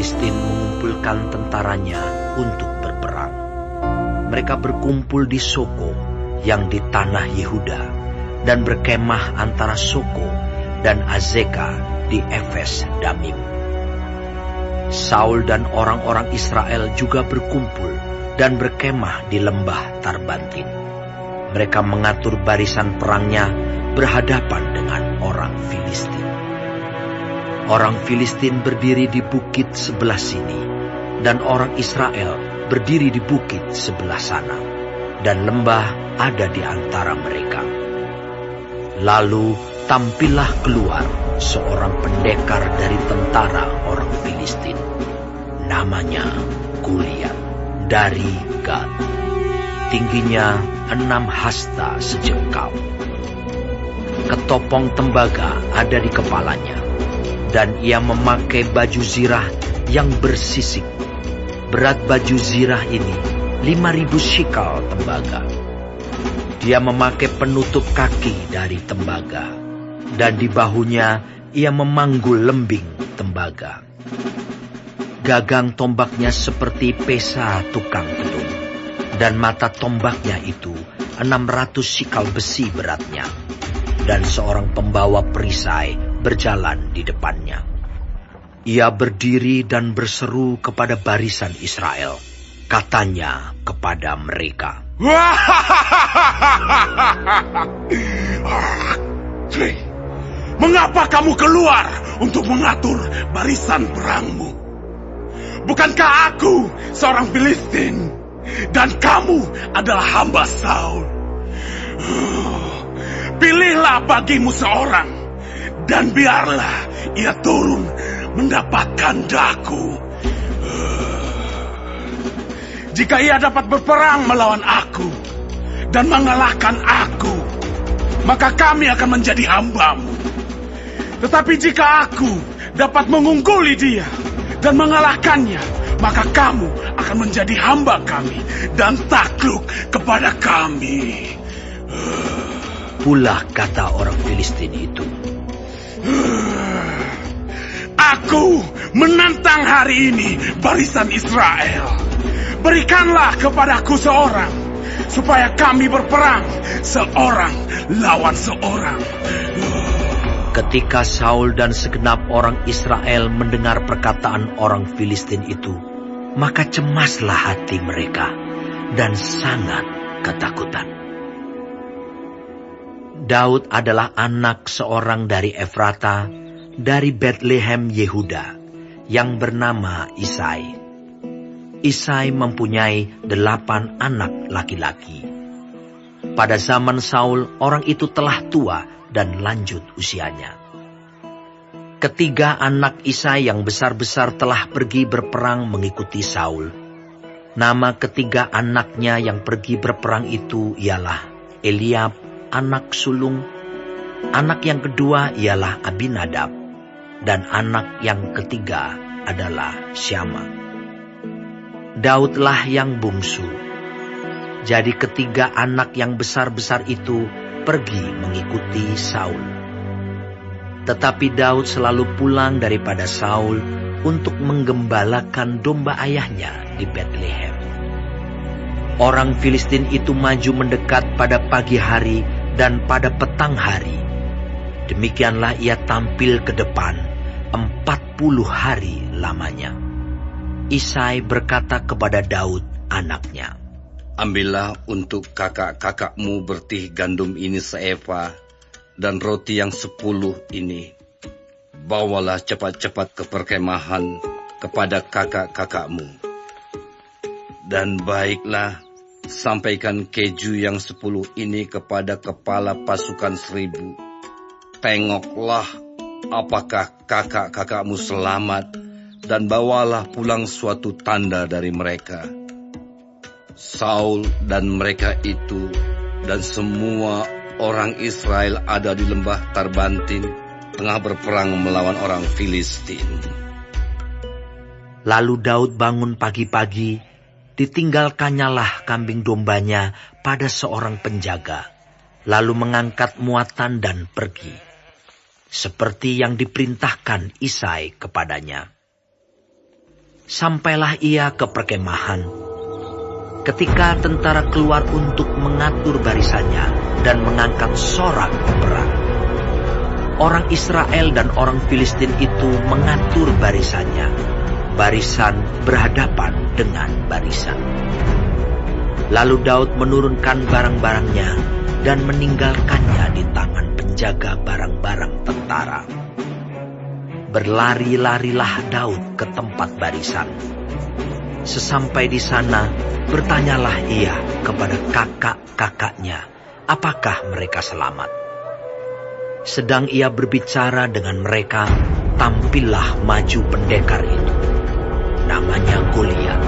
Filistin mengumpulkan tentaranya untuk berperang. Mereka berkumpul di Soko yang di tanah Yehuda dan berkemah antara Soko dan Azeka di Efes Damim. Saul dan orang-orang Israel juga berkumpul dan berkemah di lembah Tarbantin. Mereka mengatur barisan perangnya berhadapan dengan orang Filistin. Orang Filistin berdiri di bukit sebelah sini, dan orang Israel berdiri di bukit sebelah sana, dan lembah ada di antara mereka. Lalu tampillah keluar seorang pendekar dari tentara orang Filistin. Namanya Goliat dari Gat. Tingginya 6 hasta sejengkal. Ketopong tembaga ada di kepalanya, dan ia memakai baju zirah yang bersisik. Berat baju zirah ini 5.000 shikal tembaga. Dia memakai penutup kaki dari tembaga, dan di bahunya ia memanggul lembing tembaga. Gagang tombaknya seperti pesa tukang gedung, dan mata tombaknya itu 600 shikal besi beratnya, dan seorang pembawa perisai berjalan di depannya. Ia berdiri dan berseru kepada barisan Israel. Katanya kepada mereka, "Mengapa kamu keluar untuk mengatur barisan perangmu? Bukankah aku seorang Filistin, dan kamu adalah hamba Saul? Pilihlah bagimu seorang, dan biarlah ia turun mendapatkan daku. Jika ia dapat berperang melawan aku dan mengalahkan aku, maka kami akan menjadi hambamu. Tetapi jika aku dapat mengungguli dia dan mengalahkannya, maka kamu akan menjadi hamba kami dan takluk kepada kami." Pula kata orang Filistin itu, "Aku menantang hari ini barisan Israel. Berikanlah kepadaku seorang, supaya kami berperang seorang lawan seorang." Ketika Saul dan segenap orang Israel mendengar perkataan orang Filistin itu, maka cemaslah hati mereka dan sangat ketakutan. Daud adalah anak seorang dari Efrata, dari Betlehem Yehuda, yang bernama Isai. Isai mempunyai 8 anak laki-laki. Pada zaman Saul, orang itu telah tua dan lanjut usianya. Ketiga anak Isai yang besar-besar telah pergi berperang mengikuti Saul. Nama ketiga anaknya yang pergi berperang itu ialah Eliab, anak sulung. Anak yang kedua ialah Abinadab, dan anak yang ketiga adalah Syama. Daudlah yang bungsu. Jadi ketiga anak yang besar-besar itu pergi mengikuti Saul. Tetapi Daud selalu pulang daripada Saul untuk menggembalakan domba ayahnya di Betlehem. Orang Filistin itu maju mendekat pada pagi hari dan pada petang hari. Demikianlah ia tampil ke depan 40 hari lamanya. Isai berkata kepada Daud anaknya, "Ambillah untuk kakak-kakakmu bertih gandum ini seeva, dan roti yang 10 ini. Bawalah cepat-cepat ke perkemahan kepada kakak-kakakmu. Dan baiklah, sampaikan keju yang 10 ini kepada kepala pasukan 1000. Tengoklah apakah kakak-kakakmu selamat, dan bawalah pulang suatu tanda dari mereka." Saul dan mereka itu dan semua orang Israel ada di lembah Tarbantin, tengah berperang melawan orang Filistin. Lalu Daud bangun pagi-pagi, ditinggalkannyalah kambing dombanya pada seorang penjaga, lalu mengangkat muatan dan pergi, seperti yang diperintahkan Isai kepadanya. Sampailah ia ke perkemahan. Ketika tentara keluar untuk mengatur barisannya dan mengangkat sorak perang, orang Israel dan orang Filistin itu mengatur barisannya. Barisan berhadapan dengan barisan. Lalu Daud menurunkan barang-barangnya dan meninggalkannya di tangan penjaga barang-barang tentara. Berlari-larilah Daud ke tempat barisan. Sesampai di sana, bertanyalah ia kepada kakak-kakaknya, apakah mereka selamat. Sedang ia berbicara dengan mereka, tampillah maju pendekar itu. Namanya Goliat,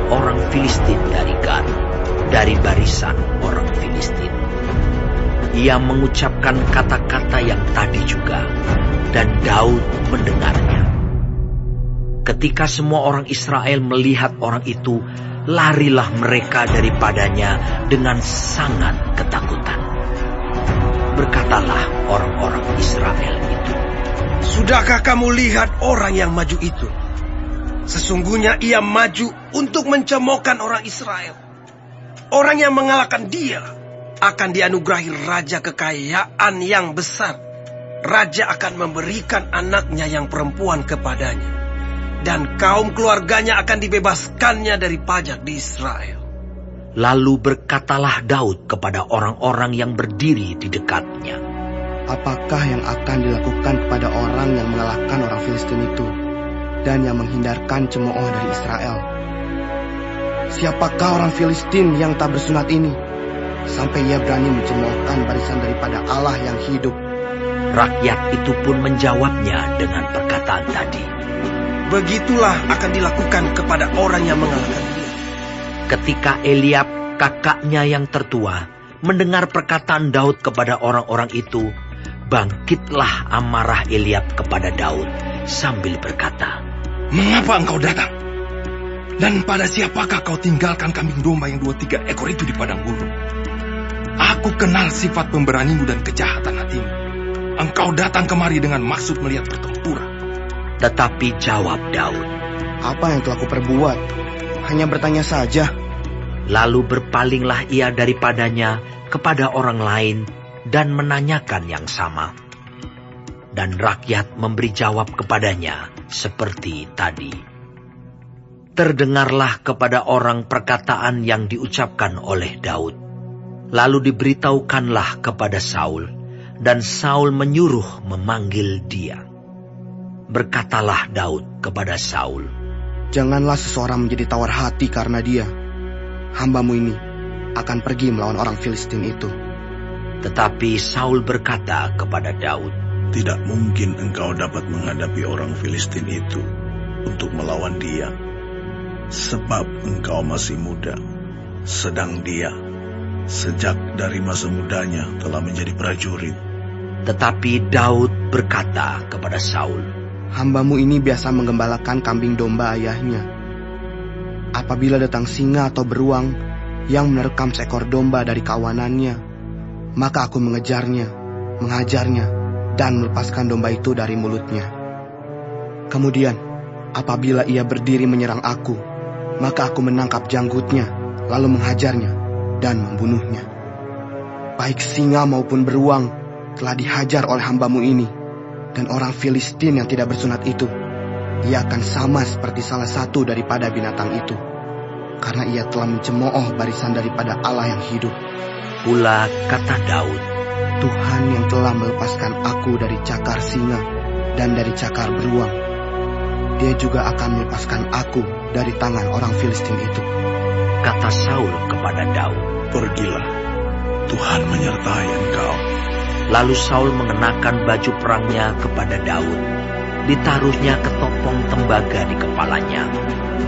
orang Filistin dari Gat, dari barisan orang Filistin. Ia mengucapkan kata-kata yang tadi juga, dan Daud mendengarnya. Ketika semua orang Israel melihat orang itu, larilah mereka daripadanya dengan sangat ketakutan. Berkatalah orang-orang Israel itu, "Sudahkah kamu lihat orang yang maju itu? Sesungguhnya ia maju untuk mencemoohkan orang Israel. Orang yang mengalahkan dia akan dianugerahi raja kekayaan yang besar. Raja akan memberikan anaknya yang perempuan kepadanya, dan kaum keluarganya akan dibebaskannya dari pajak di Israel." Lalu berkatalah Daud kepada orang-orang yang berdiri di dekatnya, "Apakah yang akan dilakukan kepada orang yang mengalahkan orang Filistin itu dan yang menghindarkan cemooh dari Israel? Siapakah orang Filistin yang tak bersunat ini, sampai ia berani mencemoohkan barisan daripada Allah yang hidup?" Rakyat itu pun menjawabnya dengan perkataan tadi, "Begitulah akan dilakukan kepada orang yang mengalahkan dia." Ketika Eliab, kakaknya yang tertua, mendengar perkataan Daud kepada orang-orang itu, bangkitlah amarah Eliab kepada Daud sambil berkata, "Mengapa engkau datang? Dan pada siapakah kau tinggalkan kambing domba yang 2-3 ekor itu di padang gurun? Aku kenal sifat pemberanimu dan kejahatan hatimu. Engkau datang kemari dengan maksud melihat pertempuran." Tetapi jawab Daud, "Apa yang telah kuperbuat? Hanya bertanya saja." Lalu berpalinglah ia daripadanya kepada orang lain dan menanyakan yang sama. Dan rakyat memberi jawab kepadanya seperti tadi. Terdengarlah kepada orang perkataan yang diucapkan oleh Daud. Lalu diberitahukanlah kepada Saul, dan Saul menyuruh memanggil dia. Berkatalah Daud kepada Saul, "Janganlah seseorang menjadi tawar hati karena dia. Hambamu ini akan pergi melawan orang Filistin itu." Tetapi Saul berkata kepada Daud, Tidak mungkin engkau dapat menghadapi orang Filistin itu untuk melawan dia, sebab engkau masih muda, sedang dia sejak dari masa mudanya telah menjadi prajurit. Tetapi Daud berkata kepada Saul, "Hambamu ini biasa menggembalakan kambing domba ayahnya. Apabila datang singa atau beruang yang menerkam seekor domba dari kawanannya, maka aku mengejarnya, menghajarnya, dan melepaskan domba itu dari mulutnya. Kemudian, apabila ia berdiri menyerang aku, maka aku menangkap janggutnya, lalu menghajarnya dan membunuhnya. Baik singa maupun beruang telah dihajar oleh hambamu ini, dan orang Filistin yang tidak bersunat itu, ia akan sama seperti salah satu daripada binatang itu, karena ia telah mencemooh barisan daripada Allah yang hidup." Pula kata Daud, "Tuhan yang telah melepaskan aku dari cakar singa dan dari cakar beruang, Dia juga akan melepaskan aku dari tangan orang Filistin itu." Kata Saul kepada Daud, Pergilah, Tuhan menyertai engkau. Lalu Saul mengenakan baju perangnya kepada Daud. Ditaruhnya ketopong tembaga di kepalanya,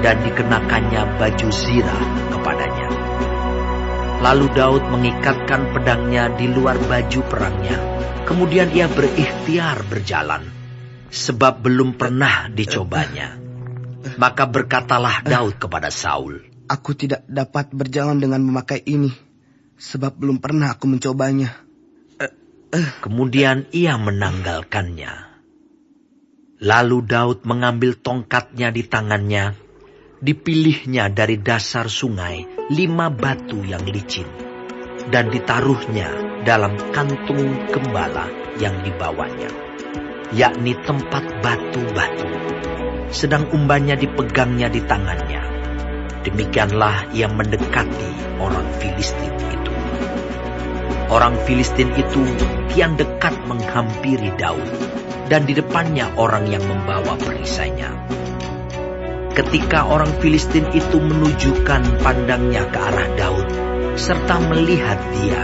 dan dikenakannya baju zirah kepadanya. Lalu Daud mengikatkan pedangnya di luar baju perangnya. Kemudian ia berikhtiar berjalan, sebab belum pernah dicobanya. Maka berkatalah Daud kepada Saul, "Aku tidak dapat berjalan dengan memakai ini, sebab belum pernah aku mencobanya." Kemudian ia menanggalkannya. Lalu Daud mengambil tongkatnya di tangannya dipilihnya dari dasar sungai 5 batu yang licin, dan ditaruhnya dalam kantung gembala yang dibawanya, yakni tempat batu-batu, sedang umbannya dipegangnya di tangannya. Demikianlah ia mendekati orang Filistin itu. Orang Filistin itu kian dekat menghampiri Daud, dan di depannya orang yang membawa perisainya. Ketika orang Filistin itu menunjukkan pandangnya ke arah Daud, serta melihat dia,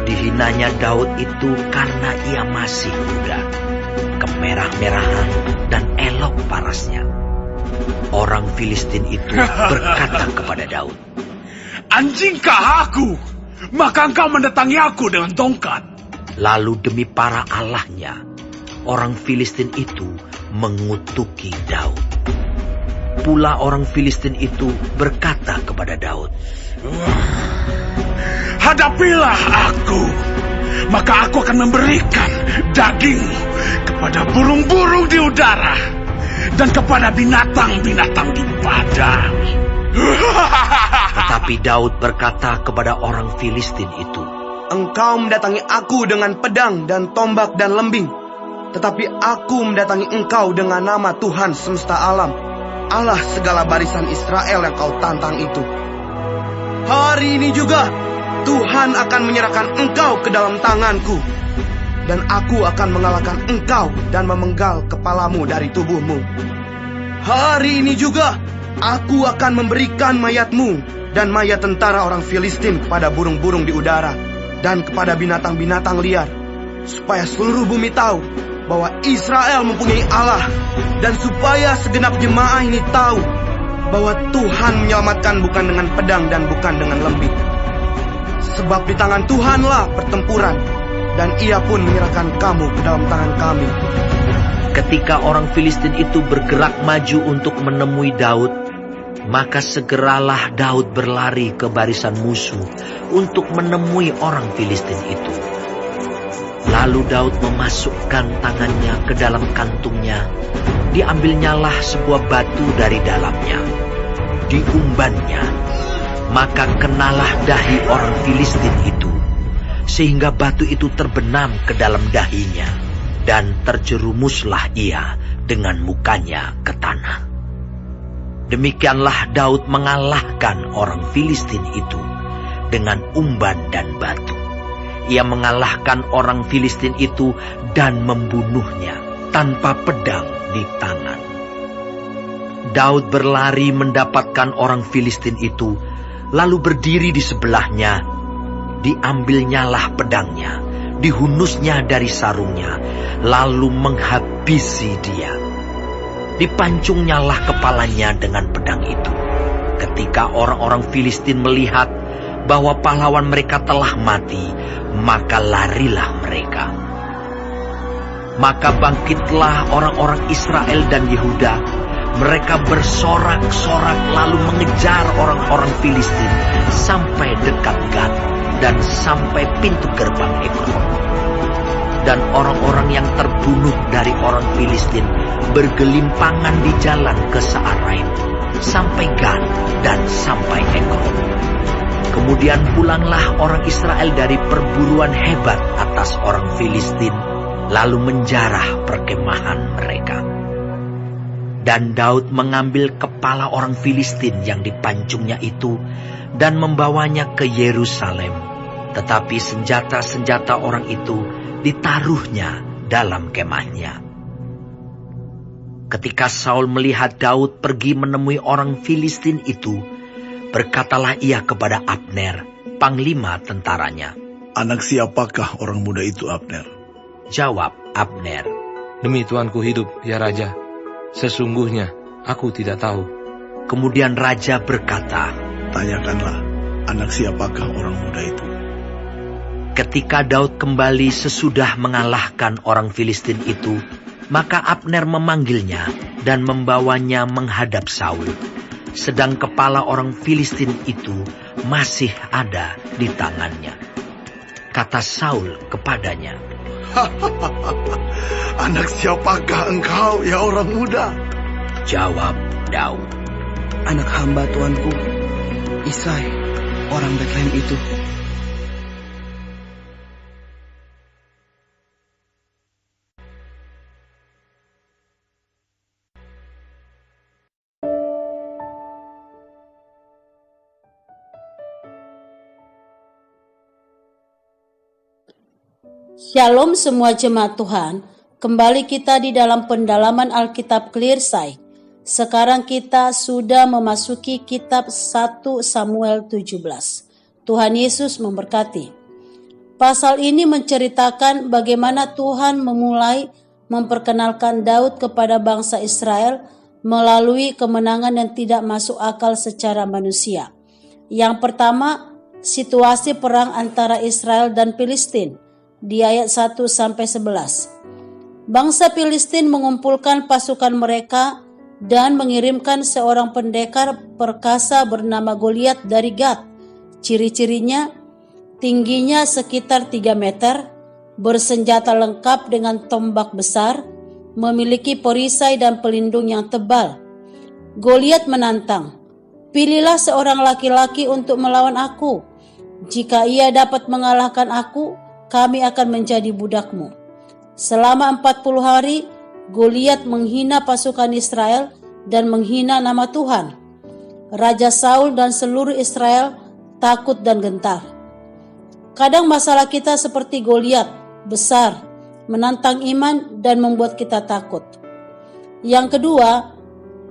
dihinanya Daud itu karena ia masih muda, kemerah-merahan dan elok parasnya. Orang Filistin itu berkata kepada Daud, "Anjingkah aku? Maka engkau mendatangi aku dengan tongkat." Lalu demi para allahnya, orang Filistin itu mengutuki Daud. Pula orang Filistin itu berkata kepada Daud, "Hadapilah aku, maka aku akan memberikan dagingmu kepada burung-burung di udara dan kepada binatang-binatang di padang." Tetapi Daud berkata kepada orang Filistin itu, Engkau mendatangi aku dengan pedang dan tombak dan lembing, tetapi aku mendatangi engkau dengan nama Tuhan semesta alam, Allah segala barisan Israel yang kau tantang itu. Hari ini juga Tuhan akan menyerahkan engkau ke dalam tanganku, dan aku akan mengalahkan engkau dan memenggal kepalamu dari tubuhmu. Hari ini juga aku akan memberikan mayatmu dan mayat tentara orang Filistin kepada burung-burung di udara dan kepada binatang-binatang liar, supaya seluruh bumi tahu bahwa Israel mempunyai Allah, dan supaya segenap jemaah ini tahu bahwa Tuhan menyelamatkan bukan dengan pedang dan bukan dengan lembing. Sebab di tangan Tuhanlah pertempuran, dan ia pun menyerahkan kamu ke dalam tangan kami. ketika orang Filistin itu bergerak maju untuk menemui Daud, maka segeralah Daud berlari ke barisan musuh untuk menemui orang Filistin itu. Lalu Daud memasukkan tangannya ke dalam kantungnya, diambilnyalah sebuah batu dari dalamnya, diumbannya, maka kenalah dahi orang Filistin itu, sehingga batu itu terbenam ke dalam dahinya, dan terjerumuslah ia dengan mukanya ke tanah. Demikianlah Daud mengalahkan orang Filistin itu dengan umban dan batu. Ia mengalahkan orang Filistin itu dan membunuhnya tanpa pedang di tangan. Daud berlari mendapatkan orang Filistin itu, lalu berdiri di sebelahnya. Diambilnyalah pedangnya, dihunusnya dari sarungnya, lalu menghabisi dia. Dipancungnyalah kepalanya dengan pedang itu. Ketika orang-orang Filistin melihat bahwa pahlawan mereka telah mati, maka larilah mereka. Maka bangkitlah orang-orang Israel dan Yehuda. Mereka bersorak-sorak lalu mengejar orang-orang Filistin sampai dekat Gat dan sampai pintu gerbang Ekron. Dan orang-orang yang terbunuh dari orang Filistin bergelimpangan di jalan ke Saaraim, sampai Gat dan sampai Ekron. Kemudian pulanglah orang Israel dari perburuan hebat atas orang Filistin, lalu menjarah perkemahan mereka. Dan Daud mengambil kepala orang Filistin yang dipancungnya itu dan membawanya ke Yerusalem. Tetapi senjata-senjata orang itu ditaruhnya dalam kemahnya. Ketika Saul melihat Daud pergi menemui orang Filistin itu, berkatalah ia kepada Abner, panglima tentaranya. Anak siapakah orang muda itu, Abner? Jawab Abner, Demi Tuanku hidup, ya Raja, sesungguhnya aku tidak tahu. Kemudian Raja berkata, Tanyakanlah, anak siapakah orang muda itu? ketika Daud kembali sesudah mengalahkan orang Filistin itu, maka Abner memanggilnya dan membawanya menghadap Saul. Sedang kepala orang Filistin itu masih ada di tangannya. Kata Saul kepadanya, Anak siapakah engkau, ya orang muda? jawab Daud, anak hamba tuanku, Isai, orang Betlehem itu. Shalom semua jemaat Tuhan, kembali kita di dalam pendalaman Alkitab Clearside. Sekarang kita sudah memasuki kitab 1 Samuel 17. Tuhan Yesus memberkati. Pasal ini menceritakan bagaimana Tuhan memulai memperkenalkan Daud kepada bangsa Israel melalui kemenangan yang tidak masuk akal secara manusia. Yang pertama, situasi perang antara Israel dan Filistin. Di ayat 1-11. Bangsa Filistin mengumpulkan pasukan mereka dan mengirimkan seorang pendekar perkasa bernama Goliat dari Gat. Ciri-cirinya, tingginya sekitar 3 meter, bersenjata lengkap dengan tombak besar, memiliki perisai dan pelindung yang tebal. Goliat menantang, "Pilihlah seorang laki-laki untuk melawan aku. Jika ia dapat mengalahkan aku, kami akan menjadi budakmu." Selama 40 hari, Goliat menghina pasukan Israel dan menghina nama Tuhan. Raja Saul dan seluruh Israel takut dan gentar. Kadang masalah kita seperti Goliat, besar, menantang iman dan membuat kita takut. Yang kedua,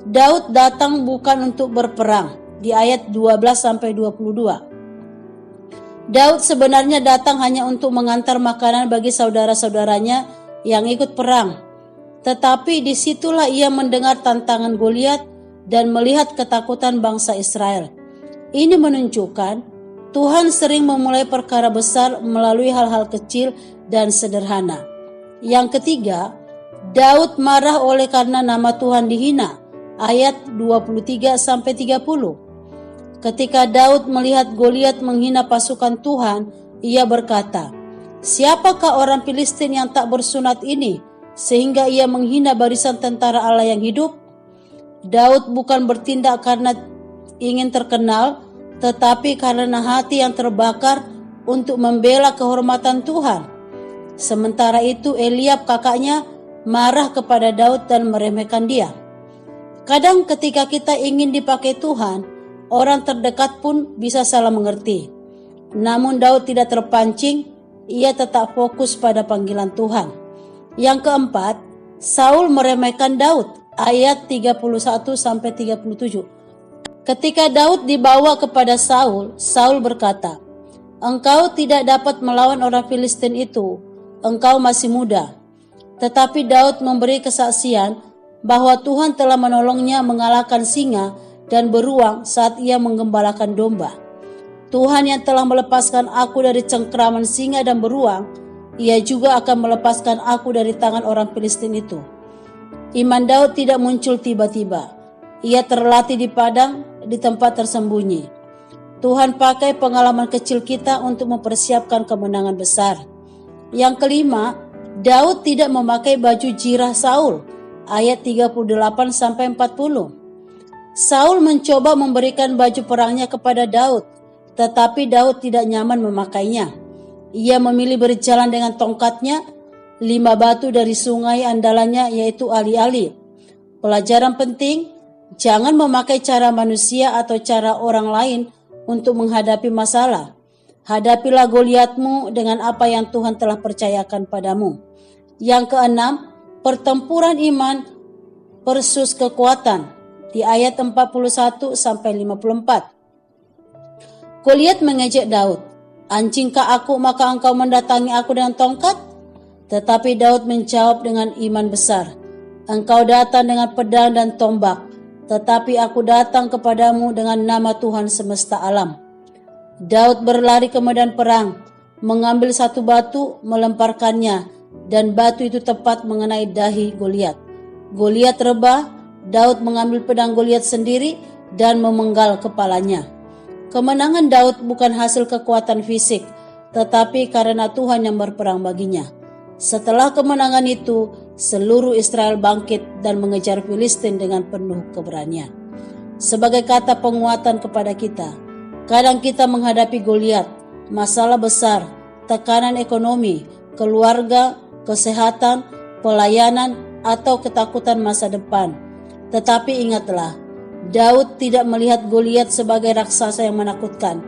Daud datang bukan untuk berperang, di ayat 12-22. Daud sebenarnya datang hanya untuk mengantar makanan bagi saudara-saudaranya yang ikut perang. Tetapi disitulah ia mendengar tantangan Goliat dan melihat ketakutan bangsa Israel. Ini menunjukkan Tuhan sering memulai perkara besar melalui hal-hal kecil dan sederhana. Yang ketiga, Daud marah oleh karena nama Tuhan dihina. Ayat 23-30. Ketika Daud melihat Goliat menghina pasukan Tuhan, ia berkata, "Siapakah orang Filistin yang tak bersunat ini, sehingga ia menghina barisan tentara Allah yang hidup?" Daud bukan bertindak karena ingin terkenal, tetapi karena hati yang terbakar untuk membela kehormatan Tuhan. Sementara itu Eliab kakaknya marah kepada Daud dan meremehkan dia. Kadang ketika kita ingin dipakai Tuhan, orang terdekat pun bisa salah mengerti. Namun Daud tidak terpancing, ia tetap fokus pada panggilan Tuhan. Yang keempat, Saul meremehkan Daud, ayat 31-37. Ketika Daud dibawa kepada Saul, Saul berkata, "Engkau tidak dapat melawan orang Filistin itu, engkau masih muda." Tetapi Daud memberi kesaksian bahwa Tuhan telah menolongnya mengalahkan singa dan beruang saat ia menggembalakan domba. Tuhan yang telah melepaskan aku dari cengkraman singa dan beruang, ia juga akan melepaskan aku dari tangan orang Filistin itu. Iman Daud tidak muncul tiba-tiba. Ia terlatih di padang, di tempat tersembunyi. Tuhan pakai pengalaman kecil kita untuk mempersiapkan kemenangan besar. Yang kelima, Daud tidak memakai baju jirah Saul, ayat 38-40. Saul mencoba memberikan baju perangnya kepada Daud, tetapi Daud tidak nyaman memakainya. Ia memilih berjalan dengan tongkatnya, 5 batu dari sungai andalannya yaitu ali-ali. Pelajaran penting, jangan memakai cara manusia atau cara orang lain untuk menghadapi masalah. Hadapilah Goliatmu dengan apa yang Tuhan telah percayakan padamu. Yang keenam, pertempuran iman versus kekuatan. Di ayat 41-54. Goliat mengejek Daud, "Anjingkah aku maka engkau mendatangi aku dengan tongkat?" Tetapi Daud menjawab dengan iman besar, "Engkau datang dengan pedang dan tombak, tetapi aku datang kepadamu dengan nama Tuhan semesta alam." Daud berlari ke medan perang, mengambil satu batu, melemparkannya, dan batu itu tepat mengenai dahi Goliat. Goliat rebah. Daud mengambil pedang Goliat sendiri dan memenggal kepalanya. Kemenangan Daud bukan hasil kekuatan fisik, tetapi karena Tuhan yang berperang baginya. Setelah kemenangan itu, seluruh Israel bangkit dan mengejar Filistin dengan penuh keberanian. sebagai kata penguatan kepada kita. Kadang kita menghadapi Goliat, masalah besar, tekanan ekonomi, keluarga, kesehatan, pelayanan, atau ketakutan masa depan. Tetapi ingatlah, Daud tidak melihat Goliat sebagai raksasa yang menakutkan,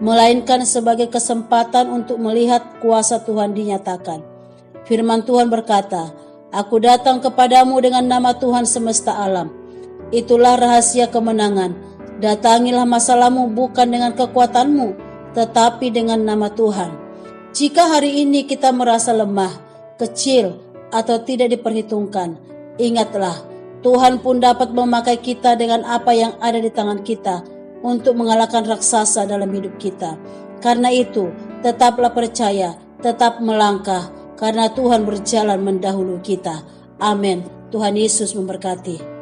melainkan sebagai kesempatan untuk melihat kuasa Tuhan dinyatakan. Firman Tuhan berkata, "Aku datang kepadamu dengan nama Tuhan semesta alam." Itulah rahasia kemenangan. Datangilah masalahmu bukan dengan kekuatanmu, tetapi dengan nama Tuhan. Jika hari ini kita merasa lemah, kecil, atau tidak diperhitungkan, ingatlah, Tuhan pun dapat memakai kita dengan apa yang ada di tangan kita untuk mengalahkan raksasa dalam hidup kita. Karena itu, tetaplah percaya, tetap melangkah, karena Tuhan berjalan mendahului kita. Amin. Tuhan Yesus memberkati.